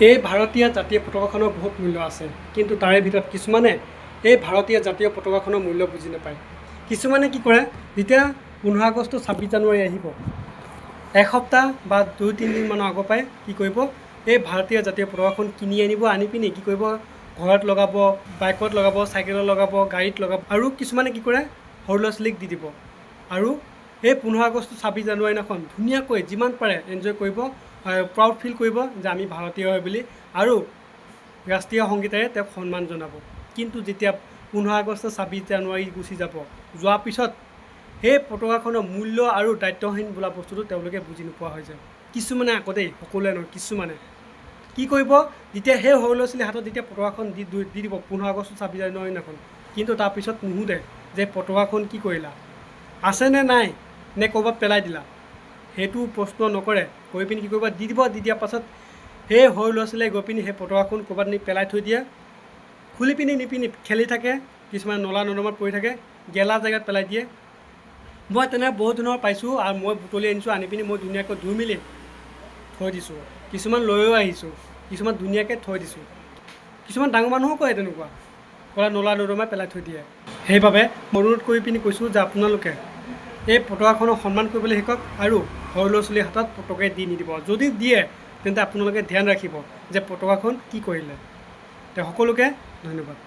এই ভাৰতীয় জাতীয় পতাকাখনৰ বহুত মূল্য আছে, কিন্তু তাৰে ভিতৰত কিছুমানে এই ভাৰতীয় জাতীয় পতাকাখনৰ মূল্য বুজি নাপায়। কিছুমানে কি কৰে, যেতিয়া 15 আগষ্ট 26 জানুৱাৰী আহিব, এসপ্তাহ বা 2-3 দিনমানৰ আগৰ পৰাই কি কৰিব, এই ভাৰতীয় জাতীয় পতাকাখন কিনি আনি পিনি কি কৰিব, ঘৰত লগাব, বাইকত লগাব, চাইকেলত লগাব, গাড়ীত লগাব, আৰু কিছুমানে কি কৰে, সৰু ল'ৰা ছোৱালীক দি দিব। আৰু এই 15 আগষ্ট 26 জানুৱাৰী দিনাখন ধুনীয়াকৈ যিমান পাৰে এনজয় কৰিব, প্ৰাউড ফিল কৰিব যে আমি ভাৰতীয় হয় বুলি, আৰু ৰাষ্ট্ৰীয় সংগীতেৰে তেওঁক সন্মান জনাব। কিন্তু যেতিয়া 15 আগষ্ট 26 জানুৱাৰী গুচি যাব, যোৱাৰ পিছত সেই পতাকাখনৰ মূল্য আৰু দায়িত্বহীন বোলা বস্তুটো তেওঁলোকে বুজি নোপোৱা হৈ যায়। কিছুমানে আগতেই, সকলোৱে নহয়, কিছুমানে কি কৰিব, যেতিয়া সেই সৰু ল'ৰা ছোৱালীৰ হাতত যেতিয়া পতাকাখন দি দিব 15 আগষ্ট 26 জানুৱাৰী দিনাখন, কিন্তু তাৰপিছত নুসুধে যে পতাকাখন কি কৰিলা, আছেনে নাই, নে ক'ৰবাত পেলাই দিলা, সেইটো প্ৰশ্ন নকৰে। কৰি পিনি কি কৰিব, দি দিয়াৰ পাছত সেই সৰু ল'ৰা ছোৱালীয়ে গৈ পিনি সেই পতাকাখন ক'ৰবাত নি পেলাই থৈ দিয়ে, খুলি পিনি নিপিনি খেলি থাকে, কিছুমান নলা নৰ্দমাত পৰি থাকে, গেলা জেগাত পেলাই দিয়ে। মই তেনে বহুত ধৰণৰ পাইছোঁ, আৰু মই বুটলি আনিছোঁ, আনি পিনি মই ধুনীয়াকৈ ধুই মেলি থৈ দিছোঁ। কিছুমান লৈও আহিছোঁ, কিছুমান ধুনীয়াকৈ থৈ দিছোঁ। কিছুমান ডাঙৰ মানুহো কয় তেনেকুৱা, ক'লা নলা নৰ্দমাই পেলাই থৈ দিয়ে। সেইবাবে অনুৰোধ কৰি পিনি কৈছোঁ যে আপোনালোকে এই পতাকাখনক সন্মান কৰিবলৈ শিকক, আৰু সৰু ল'ৰা ছোৱালীৰ হাতত পতাকাই দি নিদিব। যদি দিয়ে তেন্তে আপোনালোকে ধ্যান ৰাখিব যে পতাকাখন কি কৰিলে। সকলোকে ধন্যবাদ।